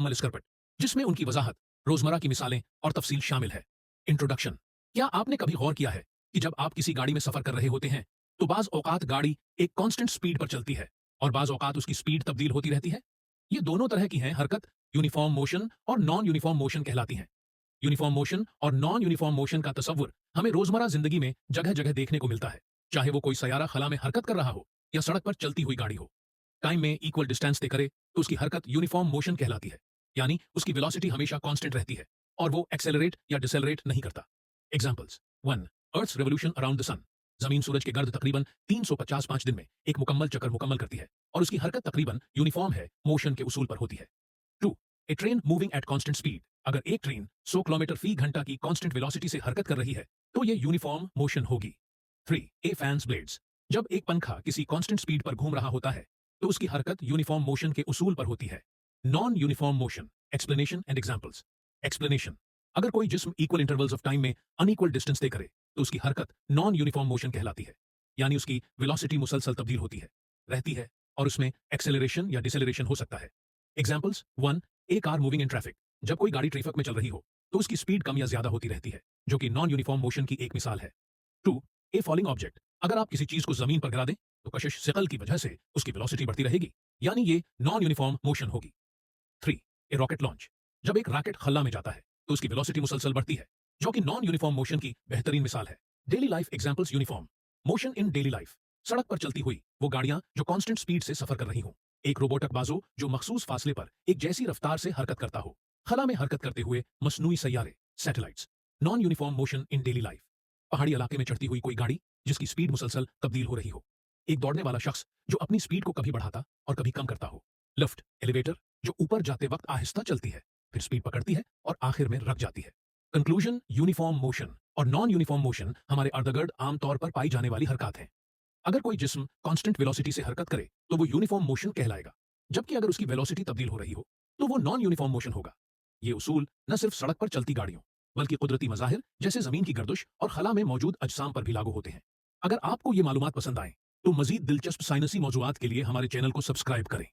मुकम्मल स्करपट, जिसमें उनकी वजाहत, रोजमर्रा की मिसालें और तफसील शामिल है। इंट्रोडक्शन। क्या आपने कभी गौर किया है कि जब आप किसी गाड़ी में सफर कर रहे होते हैं तो बाज औकात गाड़ी एक कांस्टेंट स्पीड पर चलती है और बाज औकात उसकी स्पीड तब्दील होती रहती है? ये दोनों तरह की हैं हरकत, यूनिफॉर्म मोशन और नॉन यूनिफॉर्म मोशन कहलाती हैं। यूनिफॉर्म मोशन और नॉन यूनिफॉर्म मोशन का तसव्वुर हमें रोजमर्रा जिंदगी में जगह जगह देखने को मिलता है, चाहे वो कोई सयारा खला में हरकत कर रहा हो या सड़क पर चलती हुई गाड़ी हो। टाइम में इक्वल डिस्टेंस तय करे तो उसकी हरकत यूनिफॉर्म मोशन कहलाती है, यानी उसकी वेलोसिटी हमेशा कांस्टेंट रहती है और वो एक्सेलरेट या डिसेलरेट नहीं करता। Examples. 1. Earth's revolution around the sun. जमीन सूरज के गर्द तकरीबन 355 दिन में एक मुकम्मल चक्कर मुकम्मल करती है और उसकी हरकत तकरीबन यूनिफॉर्म है, मोशन के उसूल पर होती है। 2. A train moving at constant speed. अगर एक ट्रेन 100 किलोमीटर फी घंटा की कांस्टेंट वेलोसिटी से हरकत कर रही है तो ये यूनिफॉर्म मोशन होगी। 3. ए फैन्स ब्लेड्स। जब एक पंखा किसी कांस्टेंट स्पीड पर घूम रहा होता है तो उसकी हरकत यूनिफॉर्म मोशन के उसूल पर होती है। Non uniform motion. Explanation and examples. Explanation. अगर कोई जिस्म इक्वल इंटरवल्स ऑफ टाइम में अनइक्वल डिस्टेंस तय करे तो उसकी हरकत नॉन यूनिफॉर्म मोशन कहलाती है, यानी उसकी वेलोसिटी मुसलसल तब्दील होती है, रहती है और उसमें एक्सेलरेशन या डिसेलरेशन हो सकता है। Examples. 1. A car moving in traffic. जब कोई गाड़ी ट्रैफिक में चल रही हो तो उसकी स्पीड कम या ज्यादा होती रहती है, जो कि नॉन यूनिफॉर्म मोशन की एक मिसाल है। 2. ए फॉलिंग ऑब्जेक्ट। अगर आप किसी चीज को जमीन पर गिरा दें तो कशिश सिकल की वजह से उसकी वेलोसिटी बढ़ती रहेगी, यानी ये नॉन यूनिफॉर्म मोशन होगी। 3. ए रॉकेट लॉन्च। जब एक रॉकेट खला में जाता है तो उसकी वेलोसिटी मुसलसल बढ़ती है, जो कि नॉन यूनिफॉर्म मोशन की बेहतरीन मिसाल है। Daily life examples. Uniform motion in daily life. सड़क पर चलती हुई वो गाड़ियां जो कांस्टेंट स्पीड से सफर कर रही हों। एक रोबोटक बाजो जो मखसूस फासले पर एक जैसी रफ्तार से हरकत करता हो। खला में हरकत करते हुए मसनूई सैयारे, satellites. Non uniform motion in daily life. पहाड़ी इलाके में चढ़ती हुई कोई गाड़ी जिसकी स्पीड मुसलसल तब्दील हो रही हो। एक दौड़ने वाला शख्स जो अपनी स्पीड को कभी बढ़ाता और कभी कम करता हो। लिफ्ट, एलिवेटर, जो ऊपर जाते वक्त आहिस्ता चलती है, फिर स्पीड पकड़ती है और आखिर में रुक जाती है। कंक्लूजन। यूनिफॉर्म मोशन और नॉन यूनिफॉर्म मोशन हमारे अर्दगर्द आमतौर पर पाई जाने वाली हरकत हैं। अगर कोई जिस्म कांस्टेंट वेलोसिटी से हरकत करे तो वो यूनिफॉर्म मोशन कहलाएगा, जबकि अगर उसकी वेलोसिटी तब्दील हो रही हो तो वो नॉन यूनिफॉर्म मोशन होगा। ये उसूल न सिर्फ सड़क पर चलती गाड़ियों बल्कि कुदरती मज़ाहिर जैसे जमीन की गर्दिश और खला में मौजूद अजसाम पर भी लागू होते हैं। अगर आपको ये मालूमात पसंद आए तो मजीद दिलचस्प साइंसी मौजूआत के लिए हमारे चैनल को सब्सक्राइब करें।